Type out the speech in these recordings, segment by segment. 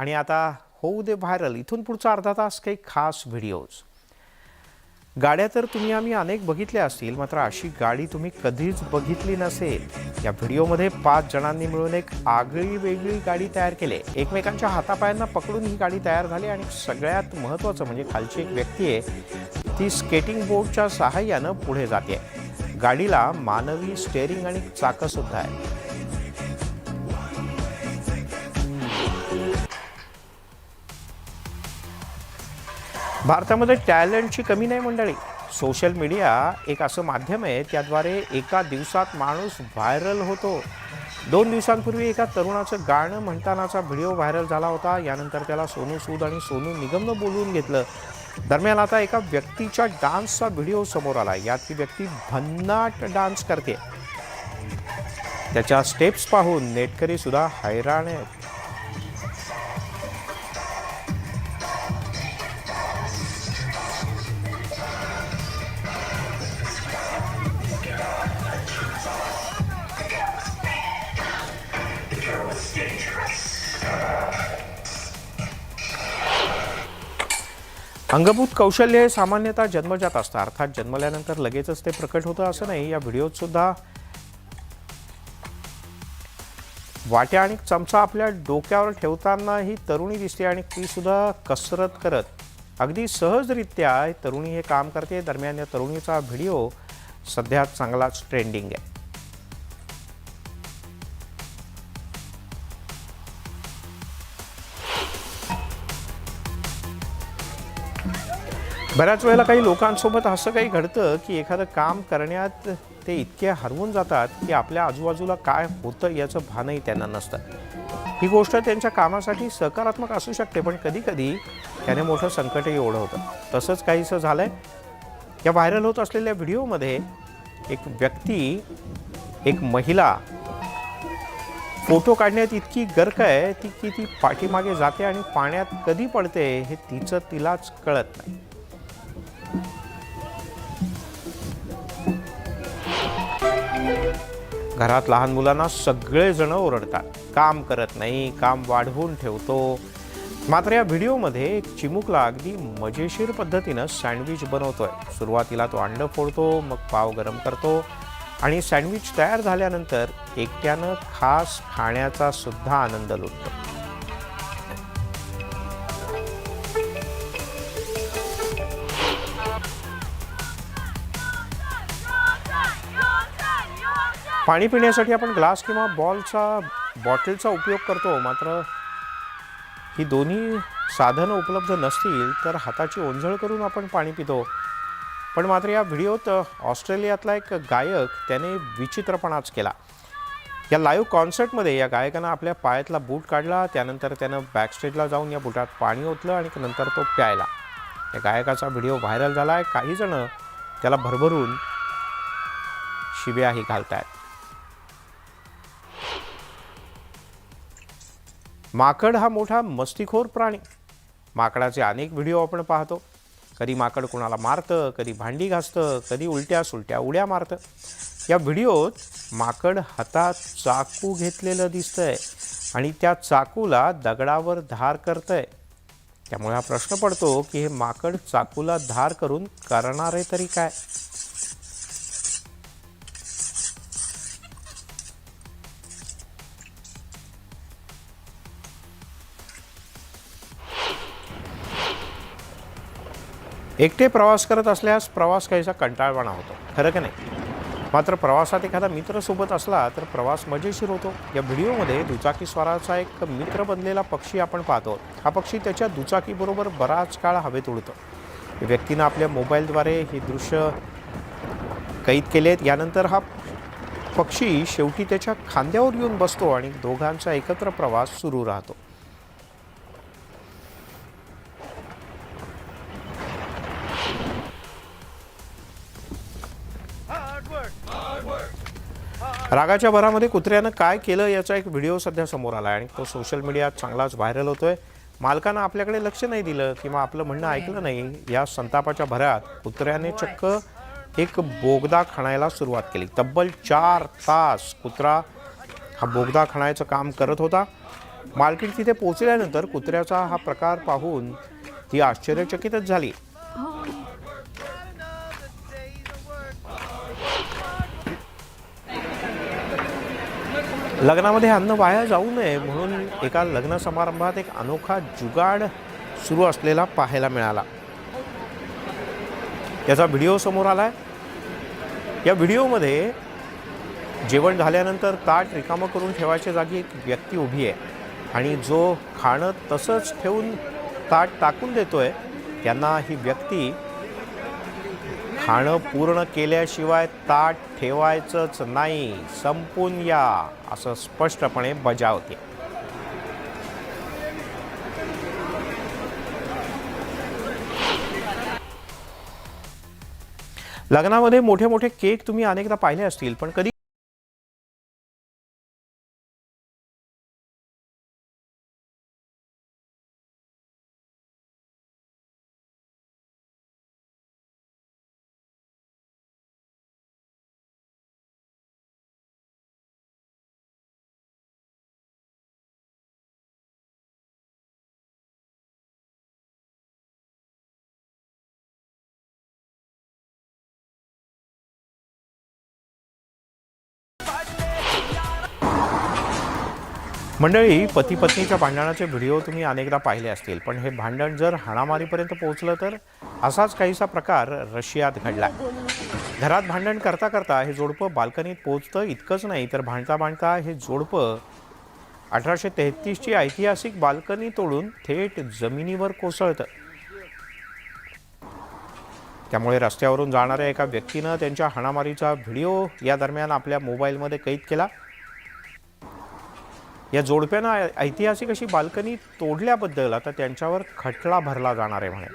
आणि आता होऊ दे व्हायरल इथून पुढचा अर्धा तास काही खास व्हिडिओज. गाड्या तर तुम्ही आम्ही अनेक बघितल्या असतील, मात्र अशी गाडी तुम्ही कधीच बघितली नसेल. या व्हिडिओमध्ये 5 जणांनी मिळून एक आगळी वेगळी गाडी तयार केली. एकमेकांच्या हातापायांना पकडून ही गाडी तयार झाली आणि सगळ्यात महत्त्वाचं म्हणजे खालची एक व्यक्ती आहे ती स्केटिंग बोर्डच्या सहाय्यानं पुढे जाते. गाडीला मानवी स्टेअरिंग आणि चाकं सुद्धा आहे. भारतामध्ये टॅलेंटची कमी नाही मंडळी. सोशल मीडिया एक असं माध्यम आहे त्याद्वारे एका दिवसात माणूस व्हायरल होतो. 2 दिवसांपूर्वी एका तरुणाचं गाणं म्हणतानाचा व्हिडिओ व्हायरल झाला होता. यानंतर त्याला सोनू सूद आणि सोनू निगमनं बोलवून घेतलं. दरम्यान आता एका व्यक्तीच्या डान्सचा व्हिडिओ समोर आला. यात ती व्यक्ती भन्नाट डान्स करते. त्याच्या स्टेप्स पाहून नेटकरी सुद्धा हैराण आहेत. अंगभूत कौशल्य हे सामान्यतः जन्मजात असतं. अर्थात जन्मल्यानंतर लगेचच ते प्रकट होतं असं नाही. या व्हिडिओत सुद्धा वाट्या आणि चमचा आपल्या डोक्यावर ठेवताना ही तरुणी दिसते आणि ती सुद्धा कसरत करत अगदी सहजरित्या तरुणी हे काम करते. दरम्यान या तरुणीचा व्हिडिओ सध्या चांगलाच ट्रेंडिंग आहे. बऱ्याच वेळेला काही लोकांसोबत असं काही घडतं की एखादं काम करण्यात ते इतके हरवून जातात की आपल्या आजूबाजूला काय होतं याचं भानही त्यांना नसतं. ही गोष्ट त्यांच्या कामासाठी सकारात्मक असू शकते, पण कधीकधी त्याने मोठं संकटही ओढवतं. तसंच काहीसं झालंय. या व्हायरल होत असलेल्या व्हिडिओमध्ये एक व्यक्ती, एक महिला फोटो काढण्यात इतकी गर्क आहे की ती पाठीमागे जाते आणि पाण्यात कधी पडते हे तिलाच कळत नाही. घरात लहान मुलांना सगळेजण ओरडतात, काम करत नाही, काम वाढवून ठेवतो. मात्र या व्हिडिओमध्ये एक चिमुकला अगदी मजेशीर पद्धतीनं सँडविच बनवतोय. सुरुवातीला तो अंड फोडतो, मग पाव गरम करतो आणि सँडविच तयार झाल्यानंतर एकट्यानं खास खाण्याचा सुद्धा आनंद लुटतो. पाणी पिण्यासाठी आपण ग्लास किंवा बॉटलचा उपयोग करतो. मात्र ही दोन्ही साधनं उपलब्ध नसतील तर हाताची ओंजळ करून आपण पाणी पितो. पण मात्र या व्हिडिओत ऑस्ट्रेलियातला एक गायक त्याने विचित्रपणाच केला. या लाईव्ह कॉन्सर्टमध्ये या गायकानं आपल्या पायातला बूट काढला. त्यानंतर त्यानं बॅकस्टेजला जाऊन या बुटात पाणी ओतलं आणि नंतर तो प्यायला. या गायकाचा व्हिडिओ व्हायरल झाला आहे. काही जण त्याला भरभरून शिव्याही घालतायत. माकड हा मोठा मस्तीखोर प्राणी. माकडाचे अनेक व्हिडिओ आपण पाहतो. कधी माकड कोणाला मारतं, कधी भांडी घासतं, कधी उलट्या सुलट्या उड्या मारतं. या व्हिडिओत माकड हातात चाकू घेतलेलं दिसतंय आणि त्या चाकूला दगडावर धार करतंय. त्यामुळे हा प्रश्न पडतो की हे माकड चाकूला धार करून करणारे तरी काय. एकटे प्रवास करत असल्यास प्रवास काहीसा कंटाळवाणा होतो, खरं का नाही. मात्र प्रवासात एखादा मित्र सोबत असला तर प्रवास मजेशीर होतो. या व्हिडिओमध्ये दुचाकीस्वाराचा एक मित्र बनलेला पक्षी आपण पाहतो. हा पक्षी त्याच्या दुचाकीबरोबर बराच काळ हवेत उडतो. व्यक्तीनं आपल्या मोबाईलद्वारे हे दृश्य कैद केलेत. यानंतर हा पक्षी शेवटी त्याच्या खांद्यावर येऊन बसतो आणि दोघांचा एकत्र प्रवास सुरू राहतो. रागाच्या भरामध्ये कुत्र्यानं काय केलं याचा एक व्हिडिओ सध्या समोर आला आणि तो सोशल मीडियात चांगलाच व्हायरल होतोय. मालकानं आपल्याकडे लक्ष नाही दिलं किंवा आपलं म्हणणं ऐकलं नाही. या संतापाच्या भरात कुत्र्याने चक्क एक बोगदा खणायला सुरुवात केली. तब्बल 4 तास कुत्रा हा बोगदा खणायचं काम करत होता. मालकीण तिथे पोहोचल्यानंतर कुत्र्याचा हा प्रकार पाहून ती आश्चर्यचकितच झाली. लग्नामध्ये अन्न वाया जाऊ नये म्हणून एका लग्न समारंभात एक अनोखा जुगाड सुरू असलेला पाहायला मिळाला. त्याचा व्हिडिओ समोर आलाय. या व्हिडिओमध्ये जेवण झाल्यानंतर ताट रिकामं करून ठेवायच्या जागी एक व्यक्ती उभी आहे आणि जो खाणं तसंच ठेवून ताट टाकून देतोय त्यांना ही व्यक्ती खाणं पूर्ण केल्याशिवाय ताट ठेवायचंच नाही, संपून या असं स्पष्टपणे बजावते. लग्नामध्ये मोठे मोठे केक तुम्ही अनेकदा पाहिले असतील, पण कधी मंडळी, पती पत्नीच्या भांडणाचे व्हिडिओ तुम्ही अनेकदा पाहिले असतील, पण हे भांडण जर हाणामारीपर्यंत पोहोचलं तर असाच काहीसा प्रकार रशियात घडला. घरात भांडण करता करता हे जोडपं बाल्कनीत पोहोचतं. इतकंच नाही तर भांडता भांडता हे जोडपं 1833ची ऐतिहासिक बाल्कनी तोडून थेट जमिनीवर कोसळतं. त्यामुळे रस्त्यावरून जाणाऱ्या एका व्यक्तीनं त्यांच्या हाणामारीचा व्हिडिओ या दरम्यान आपल्या मोबाईलमध्ये कैद केला. या जोडप्यानं ऐतिहासिक अशी बाल्कनी तोडल्याबद्दल आता त्यांच्यावर खटला भरला जाणार आहे म्हणे.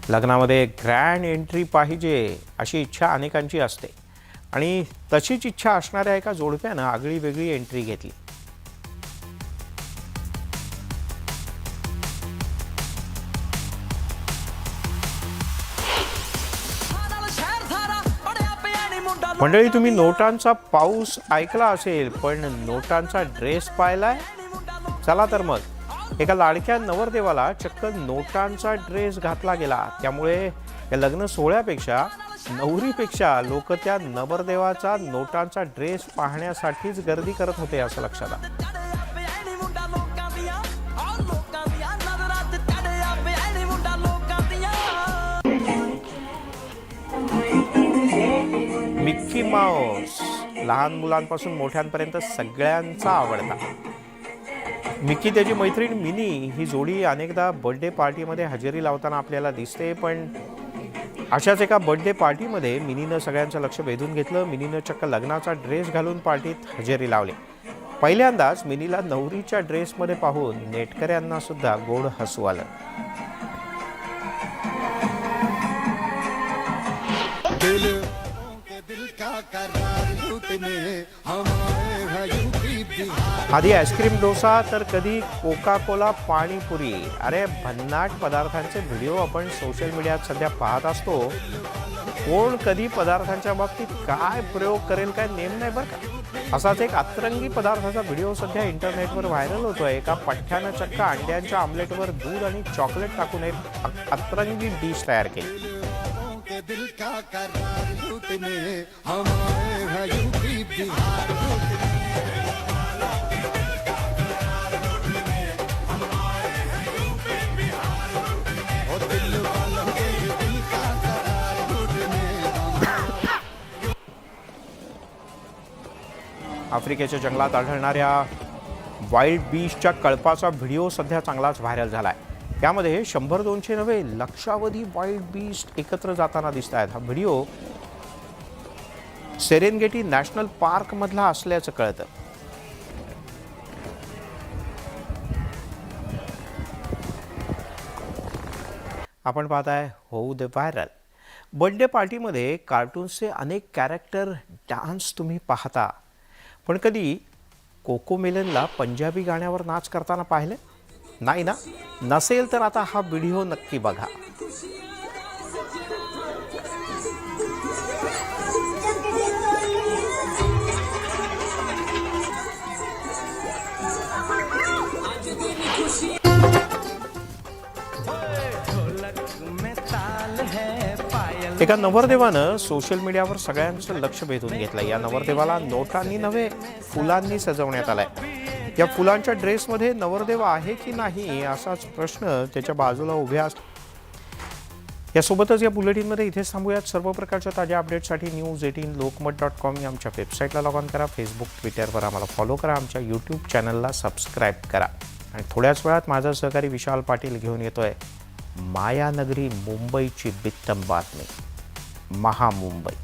लग्नामध्ये ग्रँड एंट्री पाहिजे अशी इच्छा अनेकांची असते आणि तशीच इच्छा असणाऱ्या एका जोडप्यानं आगळी वेगळी एंट्री घेतली. मंडळी, तुम्ही नोटांचा पाऊस ऐकला असेल, पण नोटांचा ड्रेस पाहिलाय? चला तर मग, एका लाडक्या नवरदेवाला चक्क नोटांचा ड्रेस घातला गेला. त्यामुळे या लग्न सोहळ्यापेक्षा नवरीपेक्षा लोक त्या नवरदेवाचा नोटांचा ड्रेस पाहण्यासाठीच गर्दी करत होते असं लक्षात आलं. मिक्की माऊस लहान मुलांपासून मोठ्यांपर्यंत सगळ्यांचा आवडता. मिक्की त्याची मैत्रीण मिनी ही जोडी अनेकदा बर्थडे पार्टीमध्ये हजेरी लावताना आपल्याला दिसते. पण अशाच एका बर्थडे पार्टीमध्ये मिनीनं सगळ्यांचं लक्ष वेधून घेतलं. मिनीनं चक्क लग्नाचा ड्रेस घालून पार्टीत हजेरी लावली. पहिल्यांदाच मिनीला नवरीच्या ड्रेसमध्ये पाहून नेटकऱ्यांना सुद्धा गोड हसू आलं. आधी आईस्क्रीम डोसा तर कधी कोका कोला पाणीपुरी. अरे भन्नाट पदार्थांचे व्हिडिओ आपण सोशल मीडियात सध्या पाहत असतो. कोण कधी पदार्थांच्या बाबतीत काय प्रयोग करेल काय नेम नाही बरं का. असाच एक अतरंगी पदार्थाचा व्हिडिओ सध्या इंटरनेटवर व्हायरल होतोय. एका पठ्ठ्यानं चक्क अंड्यांच्या आमलेटवर दूध आणि चॉकलेट टाकून एक अतरंगी डिश तयार केली. आफ्रिकेच्या जंगलात आढळणाऱ्या वाईल्ड बीस्टच्या कळपाचा व्हिडिओ सध्या चांगलाच व्हायरल झालाय. त्यामध्ये 100-200 नव्हे, लक्षावधी वाईल्ड बीस्ट एकत्र जाताना दिसत आहेत. हा व्हिडिओ सेरेनगेटी नॅशनल पार्क मधला असल्याचं कळतं. आपण पाहताय होऊ दे व्हायरल. बर्थडे पार्टीमध्ये कार्टून्सचे अनेक कॅरेक्टर डान्स तुम्ही पाहता, पण कधी कोकोमेलनला पंजाबी गाण्यावर नाच करताना पाहिले नाही ना? नसेल तर आता हा व्हिडिओ नक्की बघा. एका नवरदेवानं सोशल मीडियावर सगळ्यांचं लक्ष वेधून घेतलं. या नवरदेवाला नोटांनी नव्हे फुलांनी सजवण्यात आलाय. या फुलांच्या ड्रेसमध्ये नवरदेव आहे की नाही असाच प्रश्न त्याच्या बाजूला उभ्या असतो. यासोबतच या बुलेटिनमध्ये इथेच थांबूयात. सर्व प्रकारच्या ताज्या अपडेटसाठी news18lokmat.com या आमच्या वेबसाईटला लॉग ऑन करा. फेसबुक ट्विटरवर आम्हाला फॉलो करा. आमच्या यूट्यूब चॅनलला सबस्क्राईब करा. आणि थोड्याच वेळात माझा सहकारी विशाल पाटील घेऊन येतोय मायानगरी मुंबईची बित्तम बातमी, महामुंबई.